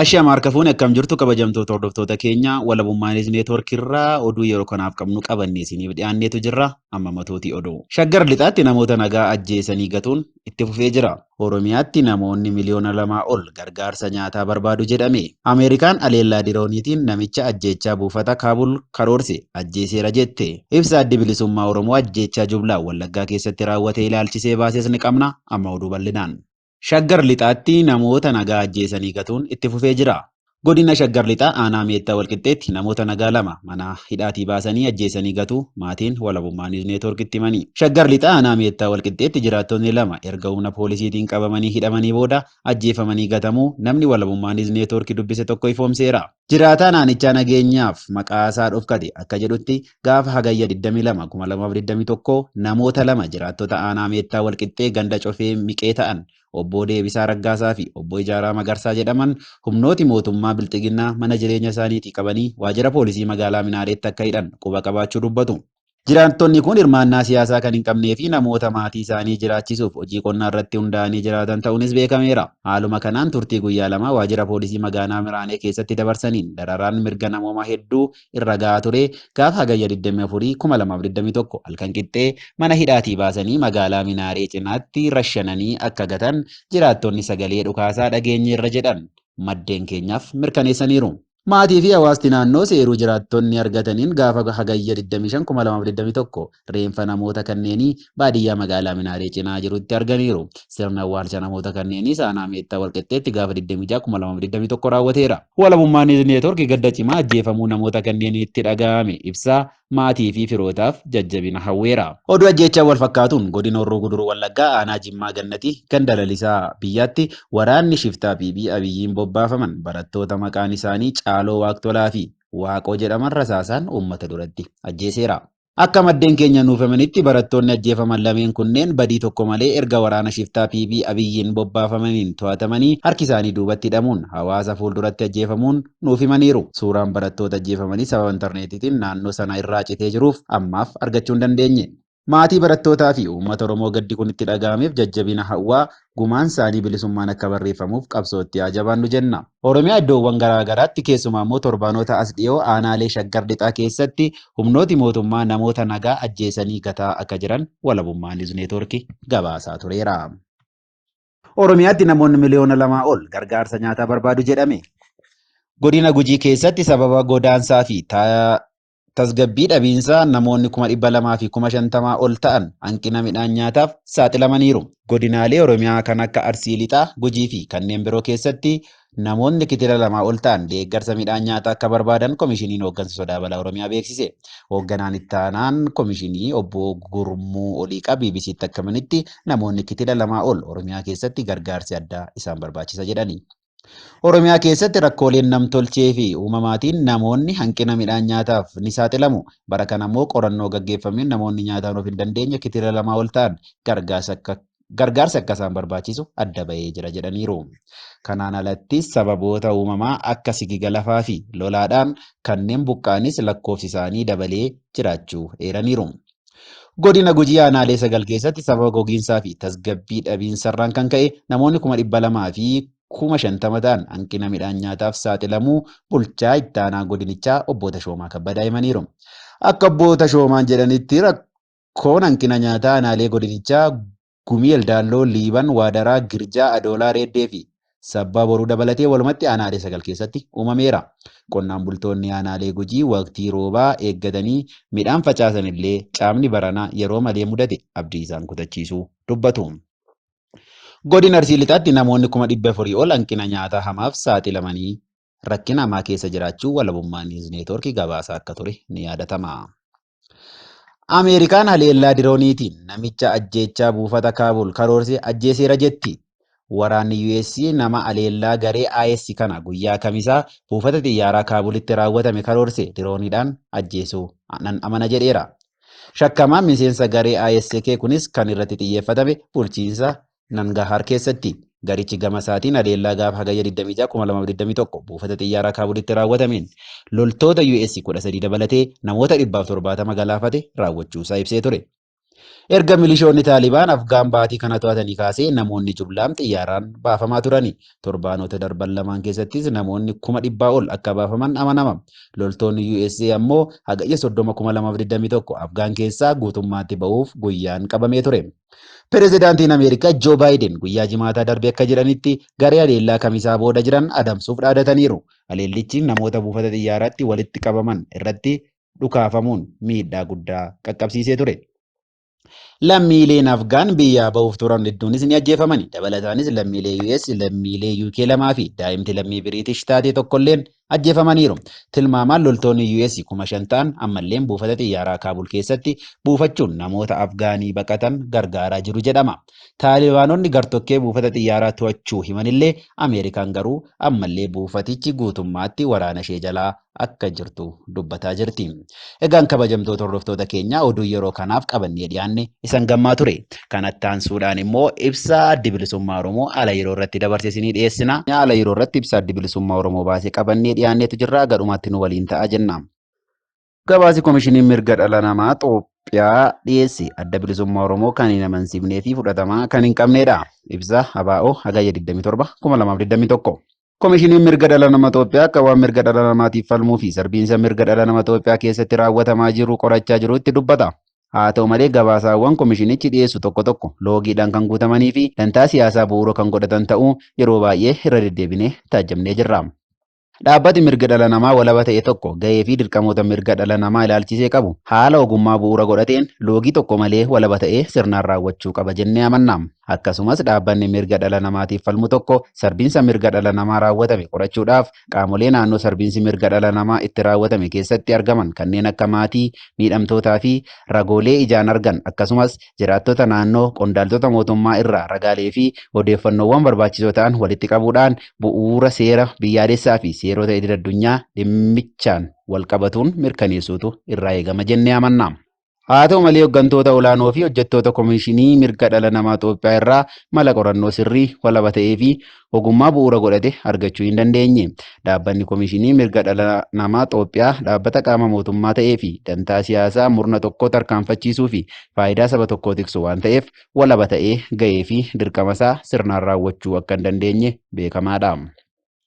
Ashaam harka fuune akkam jirtu kabajamtoota hordoftoota keenya walabummaanis neetwoorkirraa oduu yeroo kanaaf qabnu qabannee isiniif dhiyaanneetu jirra amma matootii oduu. Shaggar lixaatti namoota nagaa ajjeesanii gatuun itti fufee jira. Oromiyaatti namoonni miliyoona 2 ol gargaarsa nyaataa barbaadu jedhame. Ameerikaan aleellaa dirooniitiin namicha ajjeechaa buufata Kaabul karoorse ajjeeseera jette. Ibsa addi bilisummaa Oromoo ajjeechaa Jubilaa Wallaggaa keessatti raawwatee ilaalchisee baases ni qabna amma oduu bal'inaan. Shaggar lixaatti namoota nagaa ajjeesanii gatuun itti fufee jira. Godina Shaggar lixaa aanaa meettaa walqixxeetti namoota nagaa 2 mana hidhaatii baasanii ajjeesanii gatuu maatiin walabummaanis neetwoorkitti himanii. Shaggar lixaa aanaa meettaa walqixxeetti jiraattonni 2 erga humna poolisiitiin qabamanii hidhamanii booda ajjeefamanii gatamuu namni walabummaanis neetwoorkii dubbise tokko ifoomseera. Jiraataa naannichaa nageenyaaf maqaasaa dhofkate akka jedhutti gaafa hagayya 22 2021 namoota 2 jiraattota aanaa meettaa walqixxee ganda cofee miqee ta'an obbo Deebisaa Raggaasaa fi obbo Ijaaraa Magarsaa jedhaman humnooti mootummaa Bilxiginnaa mana jireenya isaaniitii qabanii waajjira poolisii magaalaa Minaareetti akka hidhan quba qabaachuu dubbatu. Jiraattonni kun hirmaannaa siyaasaa kan hin qabnee fi namoota maatii isaanii jiraachisuuf hojii qonnaa irratti hundaa'anii jiraatan ta'uunis beekameera. Haaluma kanaan turtii guyyaa 2 waajjira poolisii magaalaa Miraanee keessatti dabarsaniin dararaan mirga namoomaa hedduu irra gahaa ture gaafa hagayya 24 2021 halkan qixxee mana hidhaatii baasanii magaalaa Minaaree cinaatti rashananii akka gatan jiraattonni sagalee dhukaasaa dhageenyeerra jedhan maddeen keenyaaf mirkaneessaniiru. Maatii fi hawaasti naannoo seeruu jiraattonni argataniin gaafa hagayya 25 reenfa namoota kanneenii baadiyyaa magaalaa Minaaree cinaa jirutti arganiiru. Sirna awwaalcha namoota kanneenii aanaa meettaa walqixxeetti gaafa 26 raawwateera. Walabummaanis neetwoorkii gadda cimaa ajjeefamuu namoota kanneeniitti dhaga'ame ibsaa maatii fi firootaaf jajjabina hawweera. Oduu ajjeechaa wal fakkaatuun godina Horroo Guduruu Wallaggaa aanaa Jimmaa Gannatii ganda lalisaa biyyaatti waraanni shiftaa fi abiyyiin bobbaafaman barattoota maqaan isaanii Caaloo Waaqtolaa fi Waaqoo jedhaman rasaasaan uummata duratti ajjeeseera. Akka maddeen keenya nuuf himanitti barattoonni ajjeefaman lameen kunneen badii tokko malee erga waraana shiftaa fi abiyyiin bobbaafamaniin to'atamanii harki isaanii duubatti hidhamuun hawaasa fuulduratti ajjeefamuun nuuf himaniiru. Suuraan barattoota ajjeefamanii sababa intarneetiitiin naannoo sana irraa citee jiruuf ammaaf argachuu hin dandeenye. Maatii barattootaa fi uummata Oromoo gaddi kun itti dhaga'ameef jajjabina hawwaa gumaan isaanii bilisummaan akka barreeffamuuf qabsootti jabaannu jenna. Oromiyaa iddoowwan garaa garaatti keessumaa immoo torbaanota as dhiyoo aanaalee Shaggar lixaa keessatti humnooti mootummaa namoota nagaa ajjeesanii gataa akka jiran walabummaanis neetwoorkii gabaasaa tureera. Oromiyaatti namoonni miliyoona 2 ol gargaarsa nyaataa barbaadu jedhame. Godina Gujii keessatti sababa godaansaa fi tasgabbii dhabiinsaa namoonni 200,000 fi 50,000 ol ta'an hanqina midhaan nyaataaf saaxilamaniiru. Godinaalee Oromiyaa kan akka Arsii Lixaa, Gujii fi kanneen biroo keessatti namoonni kitila 2 ol ta'an deeggarsa midhaan nyaataa akka barbaadan komishiniin hooggansa sodaa balaa Oromiyaa beeksise. Hoogganaan itti aanaan komishinii obbo Gurmuu Oliiqaa BBC'tti akka himanitti namoonni kitila 2 ol Oromiyaa keessatti gargaarsi addaa isaan barbaachisa jedhani. Oromiyaa keessatti rakkooleen namtolchee fi uumamaatiin namoonni hanqina midhaan nyaataaf ni saaxilamu. Bara kana immoo qorannoo gaggeeffameen namoonni nyaataan of hin dandeenye kitila 2 ol ta'an gargaarsa akka isaan barbaachisu adda bahee jira jedhaniiru. Kanaan alatti sababoota uumamaa akka sigiga lafaa fi lolaadhaan kanneen buqqaanis lakkoofsi isaanii dabalee jiraachuu eeraniiru. Godina Gujii aanaalee 9 keessatti sababa gogiinsaa fi tasgabbii dhabiinsarraan kan ka'e namoonni 200,000 fi 50,000 ta'an hanqina midhaan nyaataaf saaxilamuu bulchaa itti aanaa godinichaa obbo Tashoomaa Kabbadaa himaniiru. Akka obbo Tashoomaan jedhanitti rakkoon hanqina nyaataa aanaalee godinichaa Gumii Eldaalloo, Liiban, Waadaraa, Girjaa, Adoolaa, Reeddee fi Sabbaa Boruu dabalatee walumatti aanaalee 9 keessatti uumameera. Qonnaan bultoonni aanaalee Gujii waqtii roobaa eeggatanii midhaan facaasan illee caamni baranaa yeroo malee mudate abdii isaan kutachiisuu dubbatu. Godina Arsii Lixaatti namoonni 400,000 ol hanqina nyaataa hamaaf saaxilamanii rakkina hamaa keessa jiraachuu walabummaanis neetwoorkii gabaasaa akka ture ni yaadatama. Ameerikaan haleellaa dirooniitiin namicha ajjeechaa buufata Kaabul karoorse ajjeeseera jetti. Waraanni US nama haleellaa garee IS kana guyyaa kamisaa buufata xiyyaaraa Kaabulitti raawwatame karoorse dirooniidhaan ajjeesuu nan amana jedheera. Shakkamaan miseensa garee ISK kunis kan irratti xiyyeeffatame bulchiinsa Nangahar keessatti. Garichi gama isaatiin haleellaa gaafa hagayya 26 2021 buufata xiyyaaraa Kaabulitti raawwatameen loltoota US 13 dabalatee namoota 170 galaafate raawwachuusaa ibsee ture. Erga milishoonni Taalibaan Afgaan baatii kana to'atanii kaasee namoonni jumlaan xiyyaaraan baafamaa turani. Torbaanota darban lamaan keessattis namoonni 100,000 ol akka baafaman amanama. Loltoonni USA ammoo hagayya 30,2021 Afgaan keessaa guutummaatti ba'uuf guyyaan qabamee ture. Pireezidaantiin Ameerikaa Joo Baayiden guyyaa jimaataa darbe akka jedhanitti garee haleellaa kamisaa booda jiran adamsuuf dhaadataniiru. Haleellichi namoota buufata xiyyaaraatti walitti qabaman irratti dhukaafamuun miidhaa guddaa qaqqabsiisee ture. Lammiileen Afgaan biyyaa ba'uuf turan hedduunis ni ajjeefamani. Dabalataanis lammiilee US, lammiilee UK lamaa fi daa'imti lammii Biriitish taate tokkolleen ajjeefamaniiru. Tilmaamaan loltoonni US 5,000 ta'an ammalleen buufata xiyyaaraa Kaabul keessatti buufachuun namoota Afgaanii baqatan gargaaraa jiru jedhama. Taalibaanonni gartokkee buufata xiyyaaraa to'achuu himanillee Ameerikaan garuu ammallee buufatichi guutummaatti waraana ishee jalaa akka jirtu dubbataa jirti. Egaan kabajamtoota hordoftoota keenya oduu yeroo kanaaf qabannee dhiyaanne isan gammaa ture. Kanatti aansuudhaan immoo ibsa addi bilisummaa Oromoo haala yeroo irratti dabarsinee dhiyeessina. Haala yeroo irratti ibsa addi bilisummaa Oromoo baasee qabannee dhiyaanneetu jirra. Gadhumaatti nu waliin ta'a jenna. Gabaasi Komishinii Mirga Dhala Namaa Itoophiyaa dhiyeesse adda bilisummaa Oromoo kan hin amansiifnee fi fudhatama kan hin qabnedha. Ibsa ABO hagayya 27 2021. Komishiniin Mirga Dhala Namaa Itoophiyaa akka waan mirga dhala namaatiif falmuu fi sarbiinsa mirga dhala namaa Itoophiyaa keessatti raawwatamaa jiru qorachaa jirutti dubbata. Haa ta'u malee gabaasaawwan komishinichi dhiyeessu tokko tokko loogiidhaan kan guutamanii fi dantaa siyaasaa bu'uura kan godhatan ta'uu yeroo baay'ee irra deddeebinee taajjabnee jirra. Dhaabbati mirga dhala namaa walaba ta'e tokko gahee fi dirqamoota mirga dhala namaa ilaalchisee qabu haala ogummaa bu'uura godhateen loogii tokko malee walaba ta'ee sirnaan raawwachuu qaba jennee amanna. Akkasumas dhaabbanni mirga dhala namaatiif falmu tokko sarbiinsa mirga dhala namaa raawwatame qorachuudhaaf qaamolee naannoo sarbiinsi mirga dhala namaa itti raawwatame keessatti argaman kanneen akka maatii, miidhamtootaa fi ragoolee ijaan argan akkasumas jiraattota naannoo qondaaltota mootummaa irraa ragaalee fi odeeffannoowwan barbaachisoo ta'an walitti qabuudhaan bu'uura seera biyyaalessaa fi seerota idil-addunyaa dhimmichaan wal qabatuun mirkaneessuutu irraa eegama jennee amanna. Haa ta'u malee hooggantoota olaanoo fi hojjettoota Komishinii Mirga Dhala Namaa Itoophiyaa irraa mala qorannoo sirrii walaba ta'ee fi ogummaa bu'uura godhate argachuu hin dandeenye. Dhaabbanni Komishinii Mirga Dhala Namaa Itoophiyaa dhaabbata qaama mootummaa ta'ee fi dantaa siyaasaa murna tokkoo tarkaanfachiisuu fi faayidaa saba tokkoo tiksu waan ta'eef walaba ta'ee gahee fi dirqama isaa sirnaan raawwachuu akka hin dandeenye beekamaadha.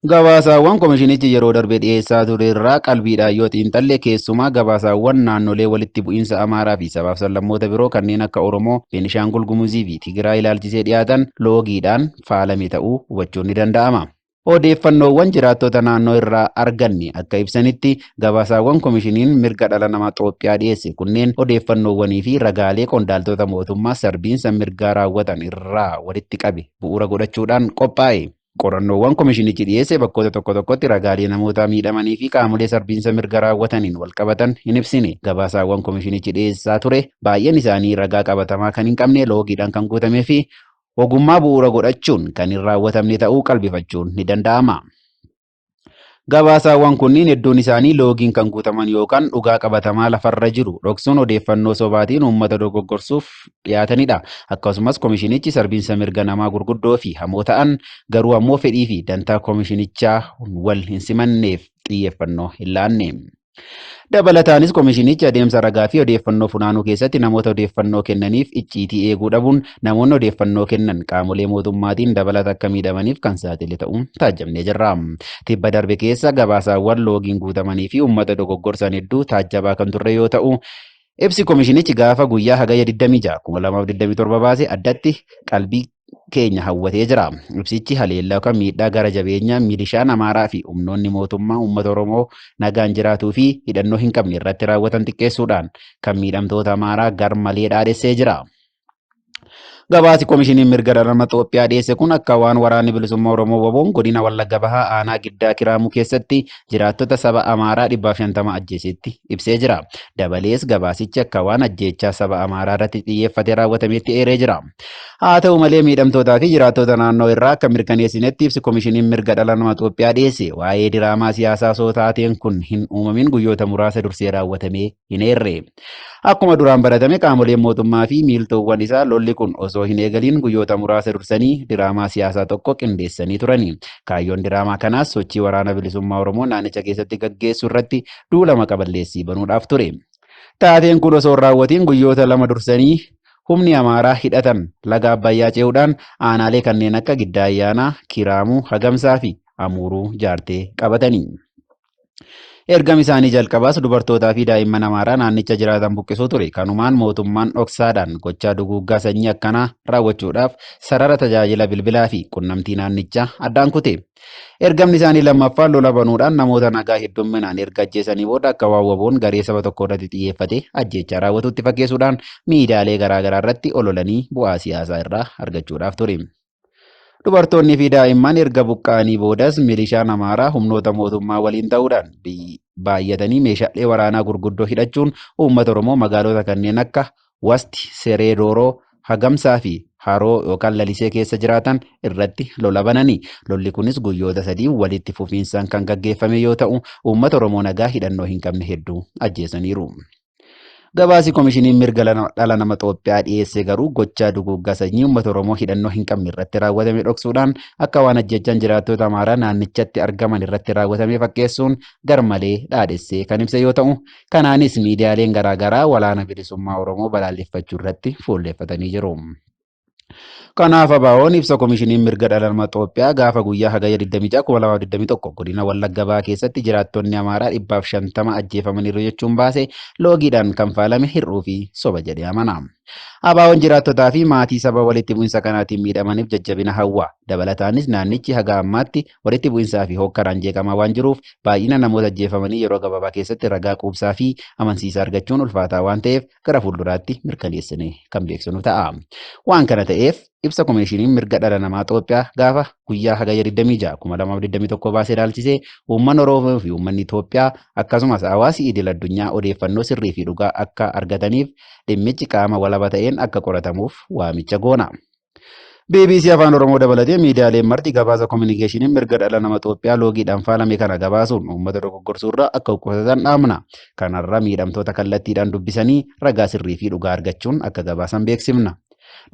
Gabaasaawwan komishinichi yeroo darbe dhiyeessaa ture irraa qalbiidhaan yoo xiinxalle keessumaa gabaasaawwan naannolee walitti bu'iinsa Amaaraa fi sabaaf sablammoota biroo kanneen akka Oromoo, Beenishaangul Gumuzii fi Tigraay ilaalchisee dhiyaatan loogiidhaan faalame ta'uu hubachuun ni danda'ama. Odeeffannoowwan jiraattota naannoo irraa arganne akka ibsanitti gabaasaawwan komishiniin mirga dhala namaa Itoophiyaa dhiyeesse kunneen odeeffannoowwanii fi ragaalee qondaaltota mootummaa sarbiinsa mirgaa raawwatan irraa walitti qabe bu'uura godhachuudhaan qophaa'e. Qorannoowwan komishinichi dhiyeesse bakkoota tokko tokkotti ragaalee namoota miidhamanii fi qaamolee sarbiinsa mirga raawwataniin wal qabatan hin ibsine. Gabaasaawwan komishinichi dhiyeessaa ture baay'een isaanii ragaa qabatamaa kan hin qabne loogiidhaan kan guutamee fi ogummaa bu'uura godhachuun kan hin raawwatamne ta'uu qalbifachuun ni danda'ama. Gabaasaawwan kunniin hedduun isaanii loogiin kan guutaman yookaan dhugaa qabatamaa lafarra jiru dhoksuun odeeffannoo sobaatiin uummata dogoggorsuuf dhiyaatanidha. Akkasumas komishinichi sarbiinsa mirga namaa gurguddoo fi hamoo ta'an garuu ammoo fedhii fi dantaa komishinichaa wal hin simanneef xiyyeeffannoo hin laanne. Dabalataanis komishinichi adeemsa ragaa fi odeeffannoo funaanuu keessatti namoota odeeffannoo kennaniif icciitii eeguu dhabuun namoonni odeeffannoo kennan qaamolee mootummaatiin dabalata akka miidhamaniif kan saaxile ta'uun taajjabnee jirra. Tibba darbe keessa gabaasaawwan loogiin guutamanii fi uummata dogoggorsan hedduu taajjabaa kan turre yoo ta'u, ibsi komishinichi gaafa guyyaa hagayya 26 2027 baase addatti qalbii keenya hawwatee jira. Ibsichi haleellaa yookaan miidhaa gara jabeenya milishaan Amaaraa fi humnoonni mootummaa uummata Oromoo nagaan jiraatuu fi hidhannoo hin qabne irratti raawwatan xiqqeessuudhaan kan miidhamtoota Amaaraa gar malee dhaadessee jira. Gabaasi komishiniin mirga dhala namaa Itoophiyaa dhiyeesse kun akka waan waraanni bilisummaa Oromoo WBO'n godina Wallagga Bahaa aanaa Giddaa Kiraamuu keessatti jiraattota saba Amaaraa 150 ajjeesetti ibsee jira. Dabalees gabaasichi akka waan ajjeechaa saba Amaaraa irratti xiyyeeffatee raawwatametti eeree jira. Haa ta'u malee miidhamtootaa fi jiraattota naannoo irraa akka mirkaneessinetti ibsi komishiniin mirga dhala namaa Itoophiyaa dhiyeesse waa'ee diraamaa siyaasaa osoo taateen kun hin uumamin guyyoota muraasa dursee raawwatamee hin eerre. Akkuma duraan baratame qaamoleen mootummaa fi miiltowwan isaa lolli kun osoo hin eegaliin guyyoota muraasa dursanii diraamaa siyaasaa tokko qindeessanii turani. Kaayyoon diraamaa kanaas sochii waraana bilisummaa Oromoo naannicha keessatti gaggeessu irratti duula maqaballeessii banuudhaaf ture. Taateen kun osoo hin raawwatiin guyyoota lama dursanii humni Amaaraa hidhatan laga Abbayyaa ce'uudhaan aanaalee kanneen akka Giddaa Ayyaanaa, Kiraamuu, Hagamsaa fi Amuuruu jaartee qabatanii. Ergam isaanii jalqabaas dubartootaa fi daa'imman Amaaraa naannicha jiraatan buqqisuu ture. Kanumaan mootummaan dhoksaadhaan gochaa duguuggaa sanyii akkanaa raawwachuudhaaf sarara tajaajila bilbilaa fi qunnamtii naannichaa addaan kute. Ergamni isaanii lammaffaan lola banuudhaan namoota nagaa heddumminaan erga ajjeesanii booda akka waawwaboon garee saba tokko irratti xiyyeeffate ajjechaa raawwatutti fakkeessuudhaan miidiyaalee garaagaraa irratti ololanii bu'aa siyaasaa irraa argachuudhaaf ture. Dubartoonni fi daa'imman erga buqqa'anii boodas milishaan Amaaraa humnoota mootummaa waliin ta'uudhaan baay'atanii meeshaalee waraanaa gurguddoo hidhachuun uummata Oromoo magaalota kanneen akka Wasti, Seree Dooroo, Hagamsaa fi Haroo yookaan Lalisee keessa jiraatan irratti lola bananii. Lolli kunis guyyoota sadii walitti fufiinsaan kan gaggeeffame yoo ta'u, uummata Oromoo nagaa hidhannoo hin qabne hedduu ajjeesaniiru. Gabaasi Koomishiniin Mirga Dhala Nama Itoophiyaa dhiyeesse garuu gochaa duguuggaa sanyii uummata Oromoo hidhannoo hin qabne irratti raawwatame dhoksuudhaan akka waan ajjechaan jiraattota Amaaraa naannichatti argaman irratti raawwatame fakkeessuun garmalee dhaadhessee kan ibse yoo ta'u, kanaanis miidiyaaleen garaagaraa walaana bilisummaa Oromoo balaaleffachuu irratti fuulleeffatanii jiru. Kanaaf ABO'n ibsa Koomishiniin Mirga Dhala Nama Itoophiyaa gaafa guyyaa hagayya 26/2021 godina Wallagga Bahaa keessatti jiraattonni Amaaraa 150 ajjeefamaniiru jechuun baase loogiidhaan kan faalame hir'uu fi soba jedhee amana. ABO'n jiraattotaa fi maatii saba walitti bu'insa kanaatiin miidhamaniif jajjabina hawwa. Dabalataanis naannichi haga ammaatti walitti bu'insaa fi hokkaraan jeeqamaa waan jiruuf baay'ina namoota ajjeefamanii yeroo gabaabaa keessatti ragaa quubsaa fi amansiisaa argachuun ulfaataa waan ta'eef gara fuulduraatti mirkaneessinee kan beeksinu ta'a. Waan kana ta'eef ibsa Koomishiniin Mirga Dhala Namaa Itoophiyaa gaafa guyyaa hagayya 26/2021 baasee ilaalchisee uummanni Oromoo fi uummanni Itoophiyaa akkasumas hawaasi idil addunyaa odeeffannoo sirrii fi dhugaa akka argataniif dhimmichi qaama walaba ta'een akka qoratamuuf waamicha goona. BBC Afaan Oromoo dabalatee miidiyaaleen marti gabaasa Kominikeeshiniin Mirga Dhala Nama Itoophiyaa loogiidhaan faalame kana gabaasuun uummata dogoggorsuurraa akka qusatan dhaamna. Kanarra miidhamtoota kallattiidhaan dubbisanii ragaa sirrii fi dhugaa argachuun akka gabaasan beeksifna.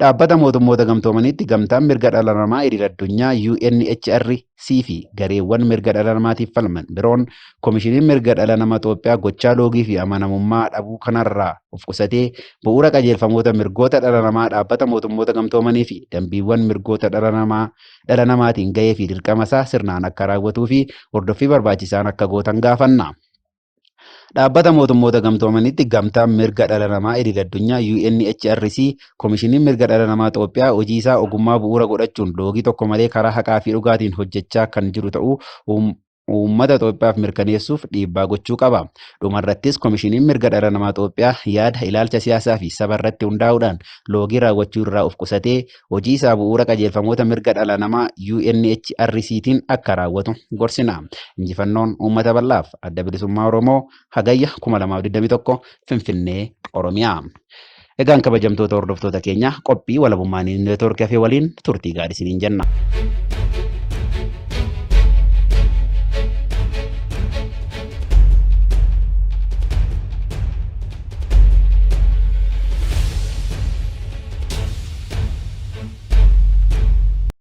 Dhaabbata mootummoota gamtoomaniitti gamtaan mirga dhala namaa idil addunyaa UNHRC fi gareewwan mirga dhala namaatiif falman biroon Koomishiniin Mirga Dhala Nama Itoophiyaa gochaa loogii fi amanamummaa dhabuu kanarraa of qusatee bu'uura qajeelfamoota mirgoota dhala namaa dhaabbata mootummoota gamtoomanii fi dambiiwwan mirgoota dhala namaatiin gahee fi dirqama isaa sirnaan akka raawwatuu fi hordoffii barbaachisaan akka gootan gaafanna. Dhaabbata mootummoota gamtoomaniitti gamtaan mirga dhala namaa idil addunyaa UNHRC Koomishiniin Mirga Dhala Namaa Itoophiyaa hojii isaa ogummaa bu'uura godhachuun loogii tokko malee karaa haqaa fi dhugaatiin hojjechaa kan jiru ta'uu uummata Itoophiyaaf mirkaneessuuf dhiibbaa gochuu qaba. Dhumarrattis Koomishiniin Mirga Dhala Namaa Itoophiyaa yaada ilaalcha siyaasaa fi saba irratti hundaa'uudhaan loogii raawwachuu irraa of qusatee hojii isaa bu'uura qajeelfamoota mirga dhala namaa UNHRCtiin akka raawwatu gorsina. Injifannoon uummata bal'aaf adda bilisummaa Oromoo hagayya 2021 Finfinnee Oromiyaa. Egaan kabajamtoota hordoftoota keenya qophii walabummaa neetwoorkii hafee waliin turtii gaarii isiniin jenna.